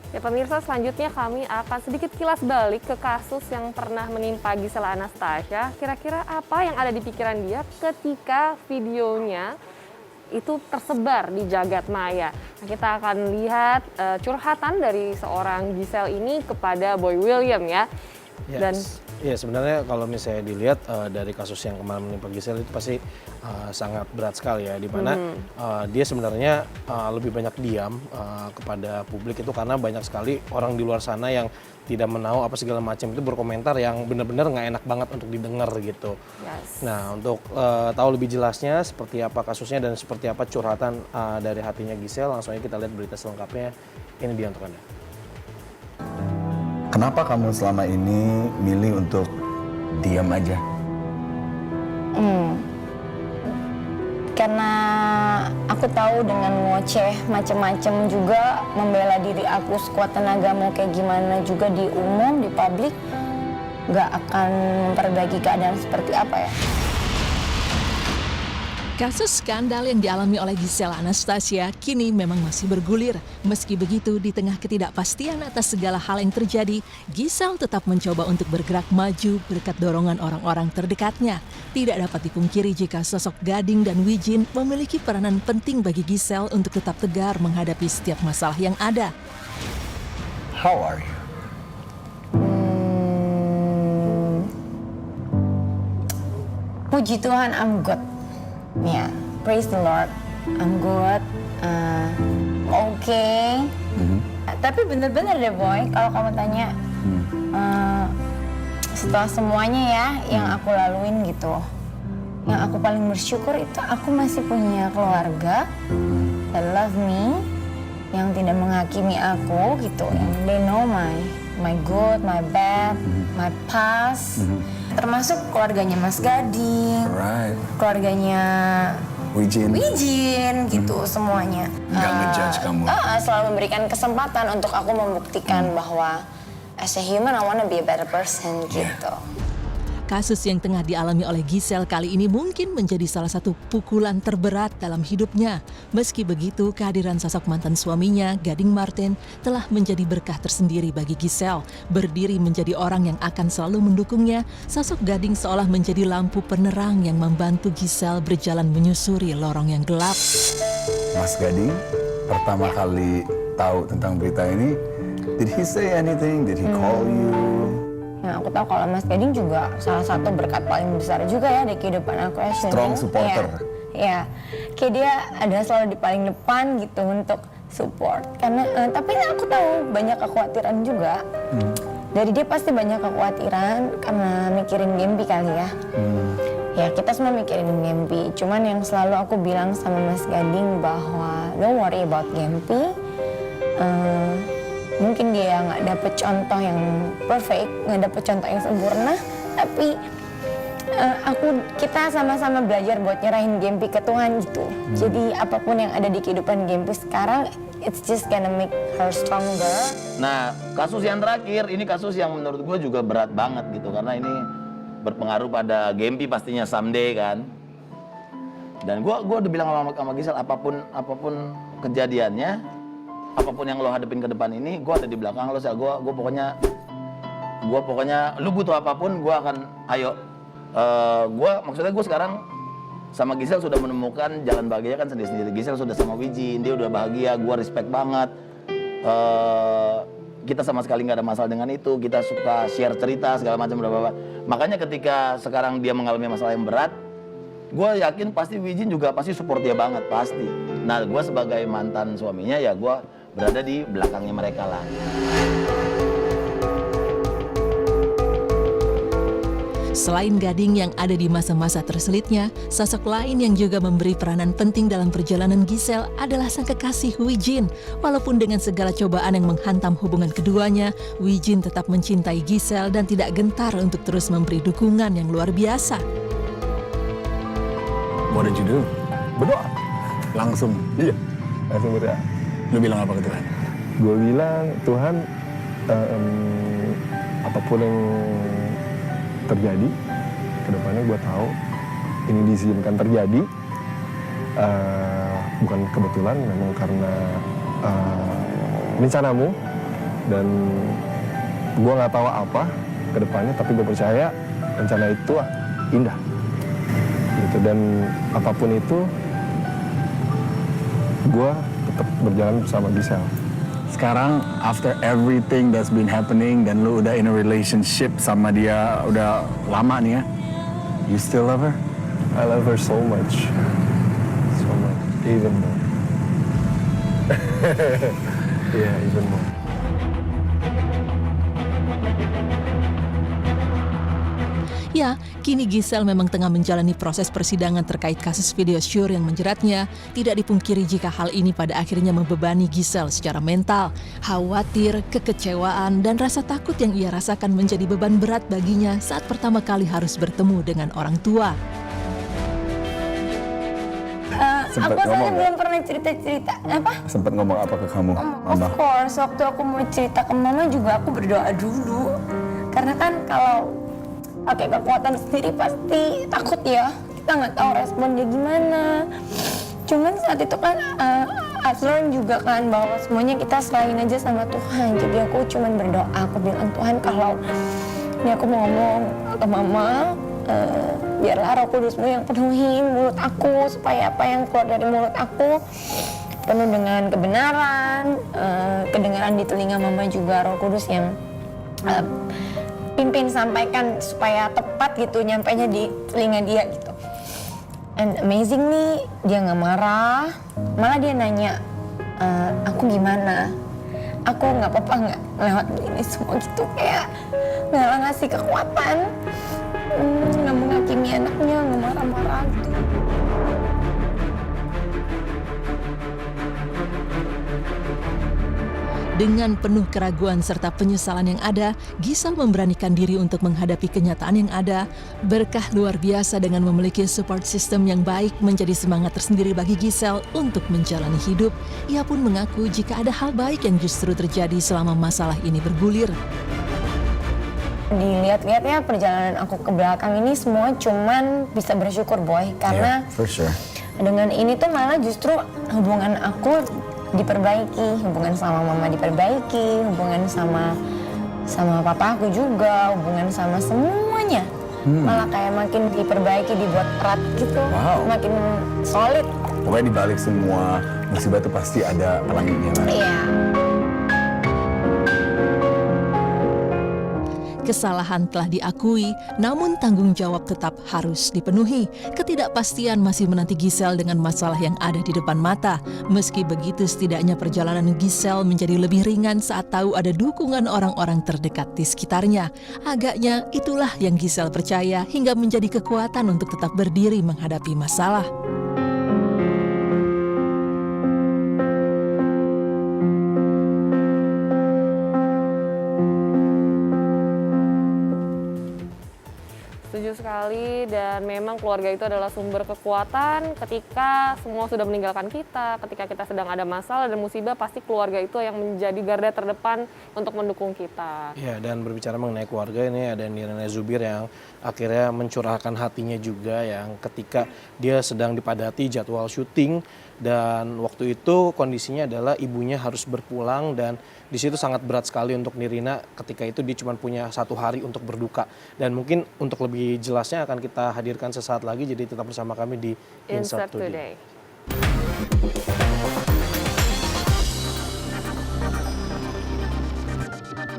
Ya pemirsa, selanjutnya kami akan sedikit kilas balik ke kasus yang pernah menimpa Gisel Anastasia. Kira-kira apa yang ada di pikiran dia ketika videonya itu tersebar di jagat maya. Nah, kita akan lihat curhatan dari seorang Gisel ini kepada Boy William ya. Yes. Dan ya sebenarnya kalau misalnya dilihat dari kasus yang kemarin menimpa Gisel itu pasti sangat berat sekali ya, di mana dia sebenarnya lebih banyak diam kepada publik itu karena banyak sekali orang di luar sana yang tidak menahu apa segala macam itu berkomentar yang benar-benar nggak enak banget untuk didengar gitu. yes. Nah untuk tahu lebih jelasnya seperti apa kasusnya dan seperti apa curhatan dari hatinya Gisel, langsung aja kita lihat berita selengkapnya. Ini dia untuk Anda. Kenapa kamu selama ini milih untuk diam aja? Karena aku tahu dengan ngoceh macem-macem juga membela diri aku sekuat tenaga mau kayak gimana juga di umum, di publik gak akan memperbaiki keadaan seperti apa ya. Kasus skandal yang dialami oleh Gisel Anastasia kini memang masih bergulir. Meski begitu, di tengah ketidakpastian atas segala hal yang terjadi, Gisel tetap mencoba untuk bergerak maju berkat dorongan orang-orang terdekatnya. Tidak dapat dipungkiri jika sosok Gading dan Wijin memiliki peranan penting bagi Gisel untuk tetap tegar menghadapi setiap masalah yang ada. How are you? Puji Tuhan, I'm good. Ya, praise the Lord, I'm good, okay. Tapi bener-bener deh Boy, kalau kamu tanya setelah semuanya ya yang aku laluin gitu, yang aku paling bersyukur itu aku masih punya keluarga that love me, yang tidak menghakimi aku gitu, yang they know my good, my bad, my past. Termasuk keluarganya Mas Gading, keluarganya Wijin gitu semuanya. Nggak ngejudge kamu. Selalu memberikan kesempatan untuk aku membuktikan bahwa as a human I wanna be a better person gitu. Kasus yang tengah dialami oleh Gisel kali ini mungkin menjadi salah satu pukulan terberat dalam hidupnya. Meski begitu, kehadiran sosok mantan suaminya, Gading Marten, telah menjadi berkah tersendiri bagi Gisel. Berdiri menjadi orang yang akan selalu mendukungnya, sosok Gading seolah menjadi lampu penerang yang membantu Gisel berjalan menyusuri lorong yang gelap. Mas Gading pertama kali tahu tentang berita ini, did he say anything? Did he call you? Yang aku tahu kalau Mas Gading juga salah satu berkat paling besar juga ya di kehidupan aku ya. Strong supporter. Ya, kayak dia ada selalu di paling depan gitu untuk support. Karena tapi aku tahu banyak kekhawatiran juga. Dari dia pasti banyak kekhawatiran karena mikirin Gempi kali ya. Ya kita semua mikirin Gempi. Cuman yang selalu aku bilang sama Mas Gading bahwa don't worry about Gempi. Mungkin dia nggak dapet contoh yang perfect, nggak dapet contoh yang sempurna, tapi kita sama-sama belajar buat nyerahin Gempi ke Tuhan gitu. Jadi apapun yang ada di kehidupan Gempi sekarang, it's just gonna make her stronger. Nah, kasus yang terakhir, ini kasus yang menurut gue juga berat banget gitu, karena ini berpengaruh pada Gempi pastinya someday kan. Dan gue udah bilang sama Gisel, apapun kejadiannya, apapun yang lo hadapin ke depan ini, gue ada di belakang lo. Gue pokoknya lu butuh apapun, gue akan ayo. Maksudnya gue sekarang sama Gisel sudah menemukan jalan bahagia kan sendiri-sendiri. Gisel sudah sama Wijin, dia udah bahagia, gue respect banget. Kita sama sekali nggak ada masalah dengan itu. Kita suka share cerita segala macam. Makanya ketika sekarang dia mengalami masalah yang berat, gue yakin pasti Wijin juga pasti support dia banget, pasti. Nah, gue sebagai mantan suaminya ya gue berada di belakangnya mereka lah. Selain Gading yang ada di masa-masa terselitnya, sosok lain yang juga memberi peranan penting dalam perjalanan Gisel adalah sang kekasih Wijin. Walaupun dengan segala cobaan yang menghantam hubungan keduanya, Wijin tetap mencintai Gisel dan tidak gentar untuk terus memberi dukungan yang luar biasa. What did you do? Berdoa. Langsung. Iya, langsung berdoa. Lu bilang apa ke Tuhan? Gue bilang, Tuhan, apapun yang terjadi, kedepannya gue tahu ini diizinkan terjadi, bukan kebetulan, memang karena rencanamu, Dan gue nggak tahu apa ke depannya, tapi gue percaya rencana itu indah. Gitu. Dan apapun itu, gue tetap berjalan bersama Gisel. Sekarang after everything that's been happening dan lu udah in a relationship sama dia udah lama nih ya, you still love her? I love her so much. So much. Even more. Yeah, even more. Ya, kini Gisel memang tengah menjalani proses persidangan terkait kasus video syur yang menjeratnya. Tidak dipungkiri jika hal ini pada akhirnya membebani Gisel secara mental. Khawatir, kekecewaan, dan rasa takut yang ia rasakan menjadi beban berat baginya saat pertama kali harus bertemu dengan orang tua. Sempet Aku soalnya ngomong nggak? belum pernah cerita-cerita. Apa? Sempet ngomong apa ke kamu, Of Mama? course, waktu aku mau cerita ke mama juga aku berdoa dulu. Karena kan kalau pakai kekuatan sendiri pasti takut ya. Kita nggak tahu respon dia gimana. Cuman saat itu kan Aslan juga kan bahwa semuanya kita serahin aja sama Tuhan. Jadi aku cuman berdoa, aku bilang Tuhan kalau ini aku mau ngomong ke mama, biarlah Roh Kudus-Mu yang penuhi mulut aku supaya apa yang keluar dari mulut aku penuh dengan kebenaran, kedengaran di telinga mama juga Roh Kudus yang pimpin sampaikan supaya tepat gitu nyampainya di telinga dia gitu. And amazing nih, dia nggak marah, malah dia nanya, aku gimana? Aku nggak apa-apa nggak lewat ini semua gitu, kayak malah ngasih kekuatan, nggak menghakimi anaknya, nggak marah-marah gitu. Dengan penuh keraguan serta penyesalan yang ada, Gisel memberanikan diri untuk menghadapi kenyataan yang ada. Berkah luar biasa dengan memiliki support system yang baik menjadi semangat tersendiri bagi Gisel untuk menjalani hidup. Ia pun mengaku jika ada hal baik yang justru terjadi selama masalah ini bergulir. Dilihat-lihat ya perjalanan aku ke belakang ini semua cuman bisa bersyukur Boy, karena Yeah, for sure. dengan ini tuh malah justru hubungan aku diperbaiki, hubungan sama mama diperbaiki, hubungan sama papa aku juga, hubungan sama semuanya malah kayak makin diperbaiki, dibuat erat gitu, Wow. makin solid. Pokoknya di balik semua musibah itu pasti ada pelanginya kan? Iya. Kesalahan telah diakui, namun tanggung jawab tetap harus dipenuhi. Ketidakpastian masih menanti Gisel dengan masalah yang ada di depan mata. Meski begitu, setidaknya perjalanan Gisel menjadi lebih ringan saat tahu ada dukungan orang-orang terdekat di sekitarnya. Agaknya itulah yang Gisel percaya hingga menjadi kekuatan untuk tetap berdiri menghadapi masalah. Setuju sekali, dan memang keluarga itu adalah sumber kekuatan ketika semua sudah meninggalkan kita, ketika kita sedang ada masalah dan musibah, pasti keluarga itu yang menjadi garda terdepan untuk mendukung kita. Ya, dan berbicara mengenai keluarga, ini ada Nirina Zubir yang akhirnya mencurahkan hatinya juga, yang ketika dia sedang dipadati jadwal syuting dan waktu itu kondisinya adalah ibunya harus berpulang, dan di situ sangat berat sekali untuk Nirina ketika itu dia cuma punya 1 hari untuk berduka. Dan mungkin untuk lebih jelasnya akan kita hadirkan sesaat lagi, jadi tetap bersama kami di Insert Today.